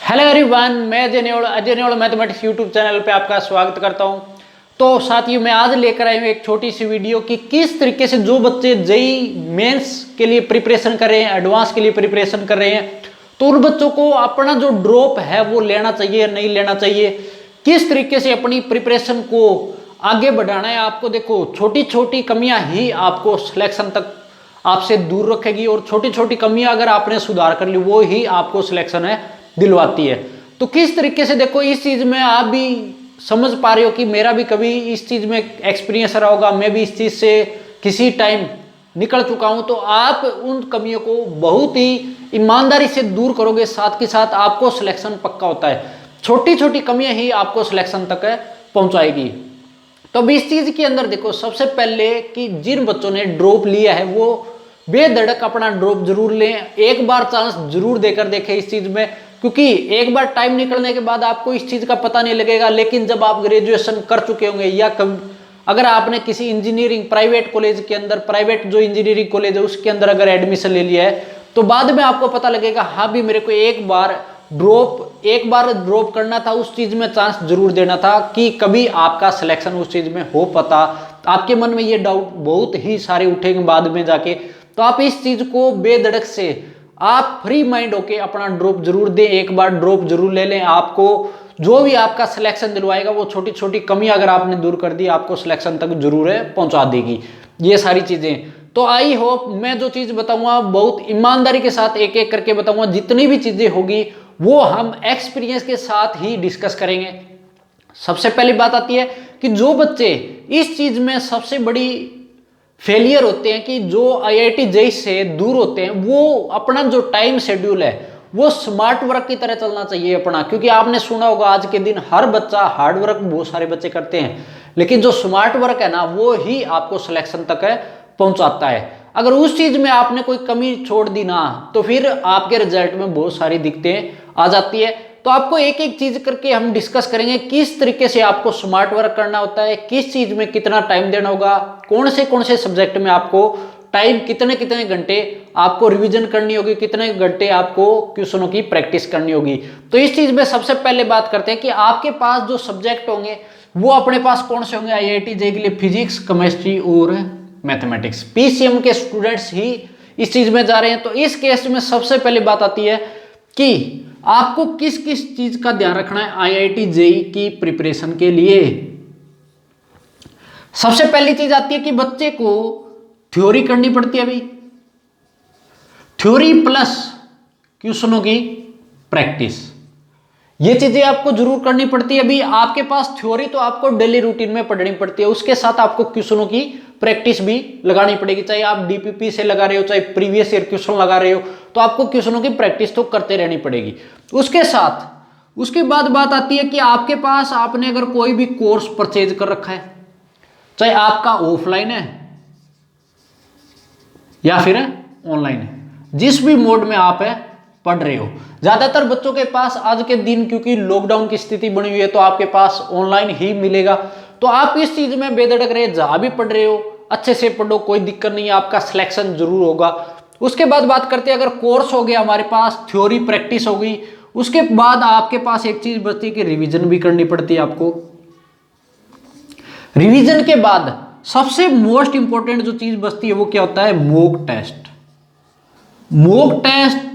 Hello everyone, मैं Ajay naval mathematics YouTube channel पे आपका स्वागत करता हूं। तो साथियों, मैं आज लेकर आया हूं एक छोटी सी वीडियो कि किस तरीके से जो बच्चे जेईई मेंस के लिए प्रिपरेशन कर रहे हैं, एडवांस के लिए प्रिपरेशन कर रहे हैं, तो उन बच्चों को अपना जो ड्रॉप है वो लेना चाहिए या नहीं लेना चाहिए, किस तरीके से अपनी प्रिपरेशन को आगे बढ़ाना है। आपको देखो, छोटी छोटी कमियां ही आपको सिलेक्शन तक आपसे दूर रखेगी और छोटी छोटी कमियां अगर आपने सुधार कर ली वो ही आपको सिलेक्शन है दिलवाती है। तो किस तरीके से देखो, इस चीज में आप भी समझ पा रहे हो कि मेरा भी कभी इस चीज में एक्सपीरियंस रहा होगा, मैं भी इस चीज से किसी टाइम निकल चुका हूं। तो आप उन कमियों को बहुत ही ईमानदारी से दूर करोगे, साथ के साथ आपको सिलेक्शन पक्का होता है। छोटी छोटी कमियां ही आपको सिलेक्शन तक पहुंचाएगी। तो अब इस चीज के अंदर देखो, सबसे पहले कि जिन बच्चों ने ड्रॉप लिया है वो बेधड़क अपना ड्रॉप जरूर लें, एक बार चांस जरूर देकर देखें इस चीज में, क्योंकि एक बार टाइम निकलने के बाद आपको इस चीज का पता नहीं लगेगा। लेकिन जब आप ग्रेजुएशन कर चुके होंगे या अगर आपने किसी इंजीनियरिंग प्राइवेट कॉलेज के अंदर, प्राइवेट जो इंजीनियरिंग कॉलेज है उसके अंदर अगर एडमिशन ले लिया है, तो बाद में आपको पता लगेगा हाँ भी मेरे को एक बार ड्रॉप करना था, उस चीज में चांस जरूर देना था कि कभी आपका सिलेक्शन उस चीज में हो पाता। आपके मन में ये डाउट बहुत ही सारे उठेंगे बाद में जाके। तो आप इस चीज को बेधड़क से आप फ्री माइंड होके अपना ड्रॉप जरूर दें, एक बार ड्रॉप जरूर ले लें। आपको जो भी आपका सिलेक्शन दिलवाएगा वो छोटी छोटी कमियां अगर आपने दूर कर दी, आपको सिलेक्शन तक जरूर पहुंचा देगी ये सारी चीजें। तो आई होप मैं जो चीज बताऊंगा बहुत ईमानदारी के साथ एक एक करके बताऊंगा। जितनी भी चीजें होगी वो हम एक्सपीरियंस के साथ ही डिस्कस करेंगे। सबसे पहली बात आती है कि जो बच्चे इस चीज में सबसे बड़ी फेलियर होते हैं कि जो आईआईटी जेईई से दूर होते हैं, वो अपना जो टाइम शेड्यूल है वो स्मार्ट वर्क की तरह चलना चाहिए अपना। क्योंकि आपने सुना होगा आज के दिन हर बच्चा हार्ड वर्क बहुत सारे बच्चे करते हैं, लेकिन जो स्मार्ट वर्क है ना वो ही आपको सिलेक्शन तक पहुंचाता है। अगर उस चीज में आपने कोई कमी छोड़ दी ना, तो फिर आपके रिजल्ट में बहुत सारी दिक्कतें आ जाती है। तो आपको एक एक चीज करके हम डिस्कस करेंगे किस तरीके से आपको स्मार्ट वर्क करना होता है, किस चीज में कितना टाइम देना होगा, कौन से सब्जेक्ट में आपको टाइम कितने कितने घंटे आपको रिवीजन करनी होगी, कितने घंटे आपको क्वेश्चनों की प्रैक्टिस करनी होगी। तो इस चीज में सबसे पहले बात करते हैं कि आपके पास जो सब्जेक्ट होंगे वो अपने पास कौन से होंगे। आईआईटी जेईई के लिए फिजिक्स, केमिस्ट्री और मैथमेटिक्स। पीसीएम के स्टूडेंट्स ही इस चीज में जा रहे हैं। तो इस केस में सबसे पहले बात आती है कि आपको किस किस चीज का ध्यान रखना है आईआईटी जेईई की प्रिपरेशन के लिए। सबसे पहली चीज आती है कि बच्चे को थ्योरी करनी पड़ती है। अभी थ्योरी प्लस क्वेश्चनों की प्रैक्टिस, ये चीजें आपको जरूर करनी पड़ती है। अभी आपके पास थ्योरी तो आपको डेली रूटीन में पढ़नी पड़ती है, उसके साथ आपको क्वेश्चनों की प्रैक्टिस भी लगानी पड़ेगी। चाहे आप डीपीपी से लगा रहे हो, चाहे प्रीवियस ईयर क्वेश्चन लगा रहे हो, तो आपको क्वेश्चनों की प्रैक्टिस तो करते रहनी पड़ेगी। उसके साथ उसके बाद बात आती है कि आपके पास आपने अगर कोई भी कोर्स परचेज कर रखा है, चाहे आपका ऑफलाइन है या फिर ऑनलाइन है, जिस भी मोड में आप पढ़ रहे हो। ज्यादातर बच्चों के पास आज के दिन क्योंकि लॉकडाउन की स्थिति बनी हुई है तो आपके पास ऑनलाइन ही मिलेगा। तो आप इस चीज में बेधड़क रहे, जहां भी पढ़ रहे हो अच्छे से पढ़ो, कोई दिक्कत नहीं है, आपका सिलेक्शन जरूर होगा। उसके बाद बात करते हैं, अगर कोर्स हो गया हमारे पास, थ्योरी प्रैक्टिस हो गई, उसके बाद आपके पास एक चीज बचती है कि रिवीजन भी करनी पड़ती है आपको। रिवीजन के बाद सबसे मोस्ट इंपॉर्टेंट जो चीज बचती है वो क्या होता है, mock test. Mock test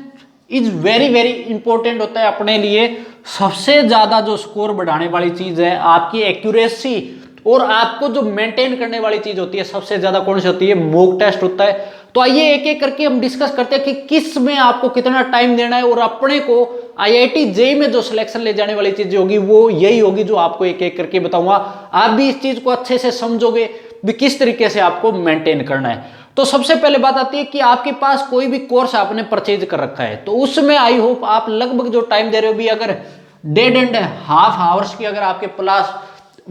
is very very important होता है अपने लिए। सबसे ज्यादा जो स्कोर बढ़ाने वाली चीज है आपकी एक्यूरेसी और आपको जो मेंटेन करने वाली चीज होती है सबसे ज्यादा कौन सी होती है, मॉक टेस्ट होता है। तो आइए एक एक करके हम डिस्कस करते हैं कि किस में आपको कितना टाइम देना है, और अपने को आईआईटी जेईई में जो सिलेक्शन ले जाने वाली चीजें होगी वो यही होगी जो आपको एक एक करके बताऊंगा। आप भी इस चीज को अच्छे से समझोगे भी किस तरीके से आपको मेंटेन करना है। तो सबसे पहले बात आती है कि आपके पास कोई भी कोर्स आपने परचेज कर रखा है, तो उसमें आई होप आप लगभग जो टाइम दे रहे हो भी, अगर 1.5 आवर्स की अगर आपके प्लस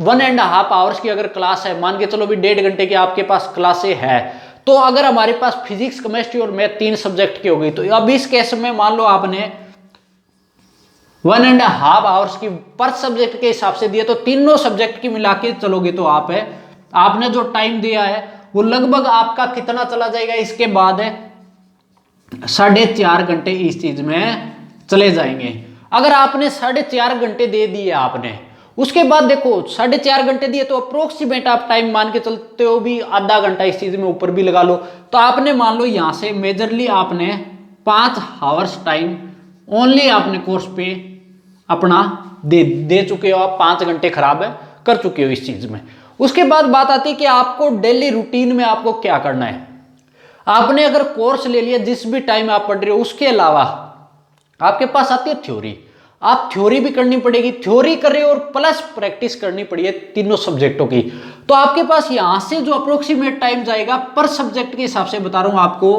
1.5 आवर्स की अगर क्लास है, मान के चलो भी 1.5 घंटे की आपके पास क्लासे है, तो अगर हमारे पास फिजिक्स, केमिस्ट्री और मैथ 3 सब्जेक्ट की होगी, तो अब इस केस में मान लो आपने 1.5 आवर्स की पर सब्जेक्ट के हिसाब से दिया, तो तीनों सब्जेक्ट की मिला के चलोगे तो आपने जो टाइम दिया है वो लगभग आपका कितना चला जाएगा, इसके बाद 4.5 घंटे इस चीज में चले जाएंगे। अगर आपने 4.5 घंटे दे दिए आपने, उसके बाद देखो 4.5 घंटे दिए तो अप्रोक्सीमेट आप टाइम मान के चलते हो भी आधा घंटा इस चीज में ऊपर भी लगा लो, तो आपने मान लो यहां से मेजरली आपने 5 आवर्स टाइम ओनली आपने कोर्स पे अपना दे चुके हो, आप 5 घंटे खराब है कर चुके हो इस चीज में। उसके बाद बात आती है कि आपको डेली रूटीन में आपको क्या करना है। आपने अगर कोर्स ले लिया, जिस भी टाइम आप पढ़ रहे हो, उसके अलावा आपके पास आती है थ्योरी, आप थ्योरी भी करनी पड़ेगी, थ्योरी कर रहे हो और प्लस प्रैक्टिस करनी पड़ी है तीनों सब्जेक्टों की। तो आपके पास यहां से जो अप्रोक्सीमेट टाइम जाएगा पर सब्जेक्ट के हिसाब से बता रहा हूं आपको,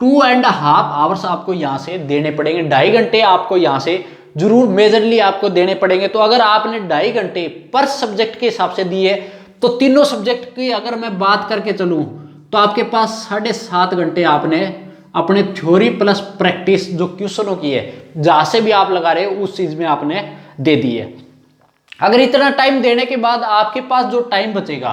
2.5 आवर्स आपको यहां से देने पड़ेंगे, 2.5 घंटे आपको यहां से जरूर मेजरली आपको देने पड़ेंगे। तो अगर आपने 2.5 घंटे पर सब्जेक्ट के हिसाब से दिए तो तीनों सब्जेक्ट की अगर मैं बात करके चलूं तो आपके पास 7.5 घंटे आपने अपने थ्योरी प्लस प्रैक्टिस जो क्वेश्चनों की है, जहां से भी आप लगा रहे हो उस चीज में आपने दे दी है। अगर इतना टाइम देने के बाद आपके पास जो टाइम बचेगा,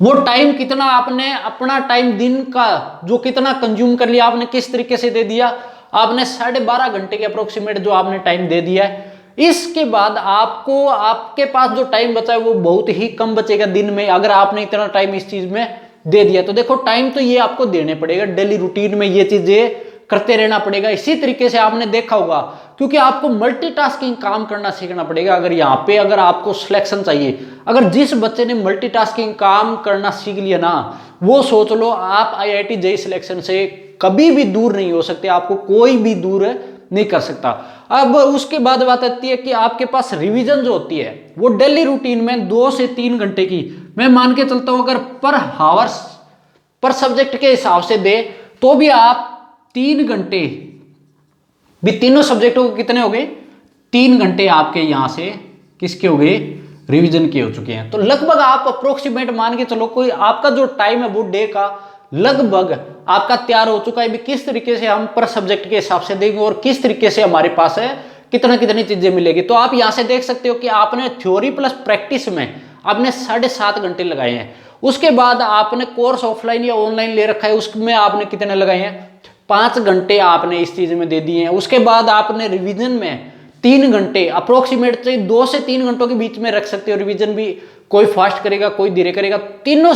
वो टाइम कितना आपने अपना टाइम दिन का जो कितना कंज्यूम कर लिया, आपने किस तरीके से दे दिया, आपने 12.5 घंटे के अप्रोक्सीमेट जो आपने टाइम दे दिया है। इसके बाद आपको आपके पास जो टाइम बचा है वो बहुत ही कम बचेगा दिन में, अगर आपने इतना टाइम इस चीज में दे दिया। तो देखो टाइम तो ये आपको देने पड़ेगा, डेली रूटीन में ये चीजें करते रहना पड़ेगा। इसी तरीके से आपने देखा होगा, क्योंकि आपको मल्टीटास्किंग काम करना सीखना पड़ेगा। अगर यहाँ पे अगर आपको सिलेक्शन चाहिए, अगर जिस बच्चे ने मल्टीटास्किंग काम करना सीख लिया ना, वो सोच लो आप IIT JEE सिलेक्शन से कभी भी दूर नहीं हो सकते, आपको कोई भी दूर नहीं कर सकता। अब उसके बाद बात आती है कि आपके पास रिवीजन जो होती है वो डेली रूटीन में 2 से 3 घंटे की मैं मान के चलता हूं, अगर पर हावर्स पर सब्जेक्ट के हिसाब से दे तो भी आप 3 घंटे भी तीनों सब्जेक्टों को कितने हो गए, 3 घंटे आपके यहां से किसके हो गए, रिवीजन के हो चुके हैं। तो लगभग आप अप्रोक्सीमेट मान के चलो कोई आपका जो टाइम है वो डे का लगभग आपका तैयार हो चुका है भी किस तरीके से हम पर सब्जेक्ट के हिसाब से देंगे और किस तरीके से हमारे पास है कितनी चीजें मिलेगी। तो आप यहां से देख सकते हो कि आपने थ्योरी प्लस प्रैक्टिस में आपने 7.5 घंटे लगाए हैं। उसके बाद आपने कोर्स ऑफलाइन या ऑनलाइन ले रखा है, उसमें आपने कितने लगाए हैं, 5 घंटे आपने इस चीज में दे दिए हैं। उसके बाद आपने रिवीजन में 3 घंटे अप्रोक्सीमेट 2 से 3 घंटों के बीच में रख सकते हो। रिवीजन भी कोई फास्ट करेगा कोई धीरे करेगा, तीनों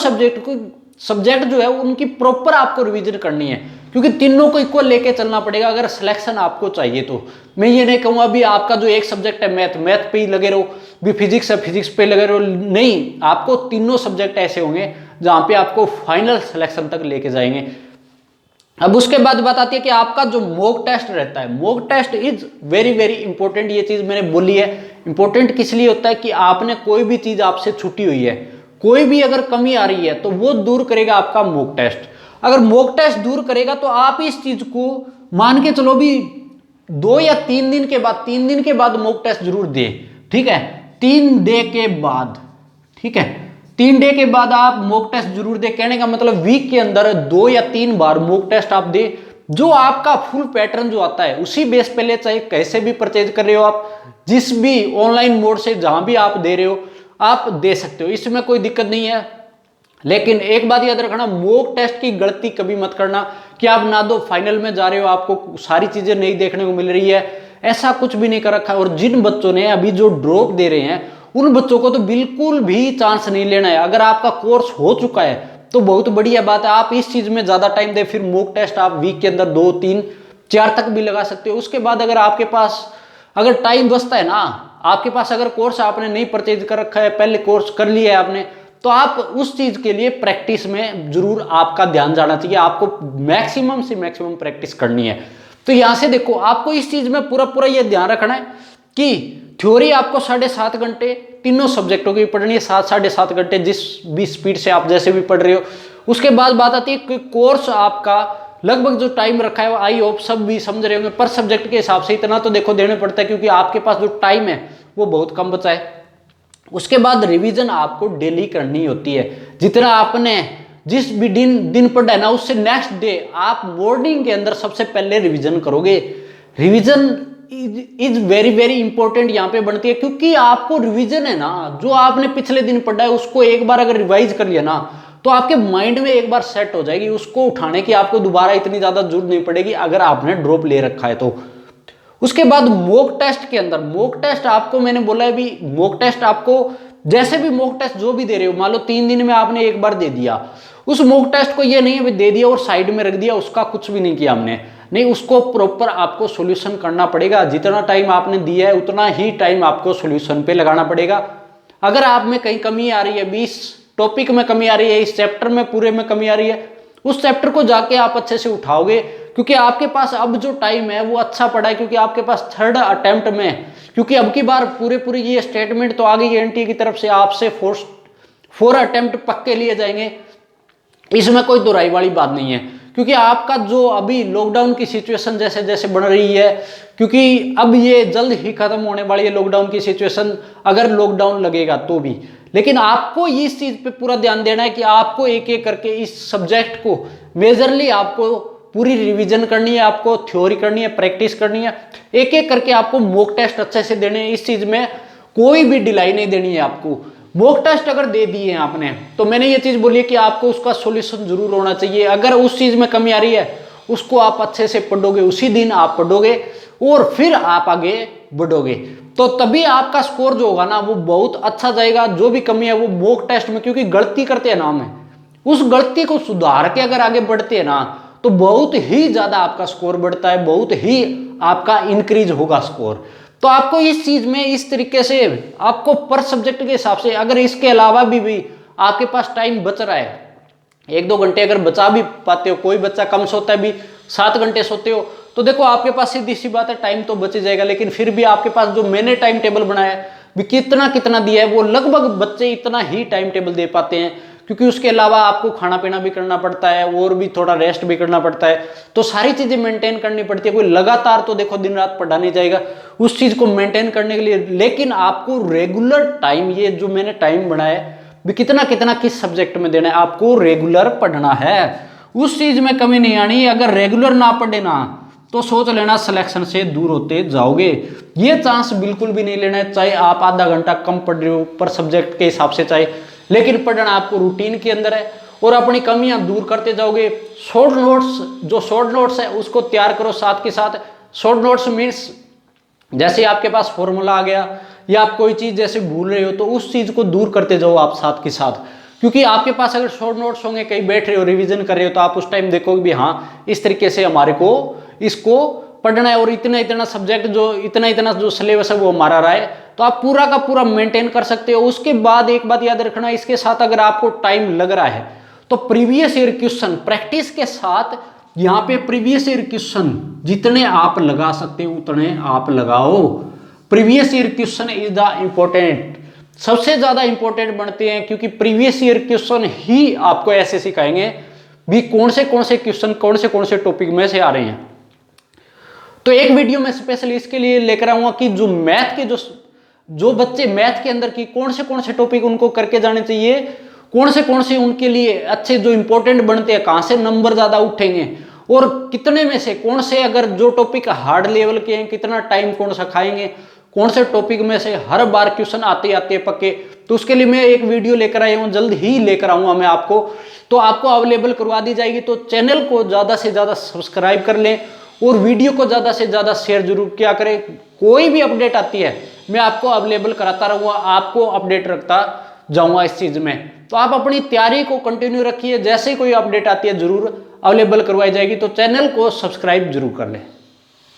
सब्जेक्ट जो है उनकी प्रॉपर आपको रिवीजन करनी है, क्योंकि तीनों को इक्वल लेके चलना पड़ेगा अगर सिलेक्शन आपको चाहिए। तो मैं ये नहीं कहूंगा भी आपका जो एक सब्जेक्ट है मैथ पे ही लगे रहो, भी फिजिक्स है फिजिक्स पे लगे रहो, नहीं, आपको तीनों सब्जेक्ट ऐसे होंगे जहां पे आपको फाइनल सिलेक्शन तक लेके जाएंगे। अब उसके बाद बात आती है कि आपका जो मॉक टेस्ट रहता है, mock test is very very important. ये चीज मैंने बोली है, इंपॉर्टेंट किस लिए होता है कि आपने कोई भी चीज आपसे छूटी हुई है, कोई भी अगर कमी आ रही है तो वो दूर करेगा आपका मॉक टेस्ट। अगर मॉक टेस्ट दूर करेगा तो आप इस चीज को मान के चलो भी 2 या 3 दिन के बाद मॉक टेस्ट जरूर दे, ठीक है, 3 डे के बाद, ठीक है, 3 डे के बाद आप मॉक टेस्ट जरूर दे। कहने का मतलब वीक के अंदर 2 या 3 बार मॉक टेस्ट आप दे, जो आपका फुल पैटर्न जो आता है उसी बेस पे ले, चाहे कैसे भी परचेज कर रहे हो आप, जिस भी ऑनलाइन मोड से जहां भी आप दे रहे हो आप दे सकते हो, इसमें कोई दिक्कत नहीं है। लेकिन एक बात याद रखना, मॉक टेस्ट की गलती कभी मत करना कि आप ना दो फाइनल में जा रहे हो आपको सारी चीजें नहीं देखने को मिल रही है, ऐसा कुछ भी नहीं कर रखा है। और जिन बच्चों ने अभी जो ड्रॉप दे रहे हैं उन बच्चों को तो बिल्कुल भी चांस नहीं लेना है। अगर आपका कोर्स हो चुका है तो बहुत बढ़िया बात है, आप इस चीज में ज्यादा टाइम दे, फिर मॉक टेस्ट आप वीक के अंदर 2, 3, 4 तक भी लगा सकते हो। उसके बाद अगर आपके पास अगर टाइम बचता है ना, आपके पास अगर कोर्स आपने नहीं परचेज कर रखा है, पहले कोर्स कर लिया है आपने, तो आप उस चीज के लिए प्रैक्टिस में जरूर आपका ध्यान जाना चाहिए, आपको मैक्सिमम से मैक्सिमम प्रैक्टिस करनी है। तो यहां से देखो आपको इस चीज में पूरा ये ध्यान रखना है कि थ्योरी आपको 7.5 घंटे तीनों सब्जेक्टों की पढ़नी है, 7-7.5 घंटे जिस भी स्पीड से आप जैसे भी पढ़ रहे हो। उसके बाद बात आती है कि कोर्स आपका लगभग जो टाइम रखा है, आई होप सब भी समझ रहे होंगे, पर सब्जेक्ट के हिसाब से इतना तो देखो देने पड़ता है, क्योंकि आपके पास जो टाइम है वो बहुत कम बचा है। उसके बाद रिवीजन आपको डेली करनी होती है, जितना आपने जिस भी दिन पढ़ा है ना, उससे नेक्स्ट डे आप मॉर्निंग के अंदर सबसे पहले रिवीजन करोगे। Revision is very very important यहाँ पे बनती है, क्योंकि आपको रिवीजन है ना, जो आपने पिछले दिन पढ़ा है उसको एक बार अगर रिवाइज कर लिया ना तो आपके माइंड में एक बार सेट हो जाएगी, उसको उठाने की आपको दोबारा इतनी ज्यादा जरूरत नहीं पड़ेगी अगर आपने ड्रॉप ले रखा है तो। उसके बाद मॉक टेस्ट के अंदर, मॉक टेस्ट आपको मैंने बोला है भी, मॉक टेस्ट आपको जैसे भी मॉक टेस्ट जो भी दे रहे हो, मान लो 3 दिन में आपने एक बार दे दिया, उस मॉक टेस्ट को ये नहीं है दे दिया और साइड में रख दिया, उसका कुछ भी नहीं किया हमने, नहीं, उसको प्रॉपर आपको सॉल्यूशन करना पड़ेगा। जितना टाइम आपने दिया है उतना ही टाइम आपको सॉल्यूशन पे लगाना पड़ेगा। अगर आप में कहीं कमी आ रही है, 20 टॉपिक में कमी आ रही है, इस चैप्टर में पूरे में कमी आ रही है, उस चैप्टर को जाके आप अच्छे से उठाओगे, क्योंकि आपके पास अब जो टाइम है वो अच्छा पड़ा है, क्योंकि आपके पास 3rd अटेम्प्ट में, क्योंकि अब की बार पूरे ये स्टेटमेंट तो आ गई है एनटीए की तरफ से, आपसे 4 अटेम्प्ट पक्के लिए जाएंगे, इसमें कोई दोहराई वाली बात नहीं है। क्योंकि आपका जो अभी लॉकडाउन की सिचुएशन जैसे जैसे बढ़ रही है, क्योंकि अब ये जल्द ही खत्म होने वाली है लॉकडाउन की सिचुएशन, अगर लॉकडाउन लगेगा तो भी, लेकिन आपको इस चीज पे पूरा ध्यान देना है कि आपको एक एक करके इस सब्जेक्ट को मेजरली आपको पूरी रिवीजन करनी है, आपको थ्योरी करनी है, प्रैक्टिस करनी है, एक एक करके आपको मॉक टेस्ट अच्छे से देने हैं। इस चीज में कोई भी ढिलाई नहीं देनी है आपको। मॉक टेस्ट अगर दे दिए हैं आपने, तो मैंने ये चीज बोली है कि आपको उसका सॉल्यूशन जरूर होना चाहिए। अगर उस चीज में कमी आ रही है, उसको आप अच्छे से पढ़ोगे, उसी दिन आप पढ़ोगे और फिर आप आगे बढ़ोगे, तो तभी आपका स्कोर जो होगा ना वो बहुत अच्छा जाएगा। जो भी कमी है वो मॉक टेस्ट में, क्योंकि गलती करते हैं ना हमें, उस गलती को सुधार के अगर आगे बढ़ते हैं ना, तो बहुत ही ज्यादा आपका स्कोर बढ़ता है, बहुत ही आपका इंक्रीज होगा स्कोर। तो आपको इस चीज में इस तरीके से आपको पर सब्जेक्ट के हिसाब से, अगर इसके अलावा भी आपके पास टाइम बच रहा है, 1-2 घंटे अगर बचा भी पाते हो, कोई बच्चा कम सोता है भी 7 घंटे सोते हो, तो देखो आपके पास सीधी सी बात है टाइम तो बच जाएगा, लेकिन फिर भी आपके पास जो मैंने टाइम टेबल बनाया है भी कितना दिया है, वो लगभग बच्चे इतना ही टाइम टेबल दे पाते हैं, क्योंकि उसके अलावा आपको खाना पीना भी करना पड़ता है और भी थोड़ा रेस्ट भी करना पड़ता है, तो सारी चीजें मेंटेन करनी पड़ती है। कोई लगातार तो देखो दिन रात पढ़ा नहीं जाएगा उस चीज को मेंटेन करने के लिए, लेकिन आपको रेगुलर टाइम, ये जो मैंने टाइम बनाया है भी कितना किस सब्जेक्ट में देना है, आपको रेगुलर पढ़ना है, उस चीज में कमी नहीं आनी। अगर रेगुलर ना पढ़े ना, तो सोच लेना सिलेक्शन से दूर होते जाओगे। ये चांस बिल्कुल भी नहीं लेना है, चाहे आप आधा घंटा कम पढ़ रहे हो पर सब्जेक्ट के हिसाब से चाहे, लेकिन पढ़ना आपको रूटीन के अंदर है और अपनी कमियां दूर करते जाओगे। शॉर्ट नोट्स है उसको तैयार करो साथ के साथ। शॉर्ट नोट्स मीन्स जैसे आपके पास फॉर्मूला आ गया या आप कोई चीज जैसे भूल रहे हो, तो उस चीज को दूर करते जाओ आप साथ के साथ, क्योंकि आपके पास अगर शॉर्ट नोट्स होंगे, कहीं बैठ रहे हो रिवीजन कर रहे हो, तो आप उस टाइम देखोगे भी हाँ इस तरीके से हमारे को इसको पढ़ना है और इतना सब्जेक्ट जो इतना जो सिलेबस है वो हमारा रहा है, तो आप पूरा का पूरा मेंटेन कर सकते हो। उसके बाद एक बात याद रखना, इसके साथ अगर आपको टाइम लग रहा है तो प्रीवियस ईयर क्वेश्चन प्रैक्टिस के साथ, यहाँ पे प्रीवियस ईयर क्वेश्चन जितने आप लगा सकते हो उतने आप लगाओ। Previous year question is the important, सबसे ज्यादा इंपॉर्टेंट बनते हैं, क्योंकि प्रीवियस ईयर क्वेश्चन ही आपको ऐसे सिखाएंगे भी कौन से क्वेश्चन कौन से टॉपिक में से आ रहे हैं। तो एक वीडियो में स्पेशली इसके लिए लेकर आऊंगा कि जो मैथ के जो बच्चे मैथ के अंदर की कौन से टॉपिक उनको करके जाने चाहिए, कौन से उनके लिए अच्छे जो इंपॉर्टेंट बनते हैं, कहां से नंबर ज्यादा उठेंगे और कितने में से कौन से, अगर जो टॉपिक हार्ड लेवल के हैं कितना टाइम कौन सा खाएंगे, कौन से टॉपिक में से हर बार क्वेश्चन आते हैं पक्के। तो उसके लिए मैं एक वीडियो लेकर आया हूँ, जल्द ही लेकर आऊंगा मैं आपको, तो आपको अवेलेबल करवा दी जाएगी। तो चैनल को ज्यादा से ज्यादा सब्सक्राइब कर लें और वीडियो को ज्यादा से ज्यादा शेयर जरूर किया करें। कोई भी अपडेट आती है मैं आपको अवेलेबल कराता रहूंगा, आपको अपडेट रखता जाऊंगा इस चीज में। तो आप अपनी तैयारी को कंटिन्यू रखिए, जैसे कोई अपडेट आती है जरूर अवेलेबल करवाई जाएगी। तो चैनल को सब्सक्राइब जरूर कर लें।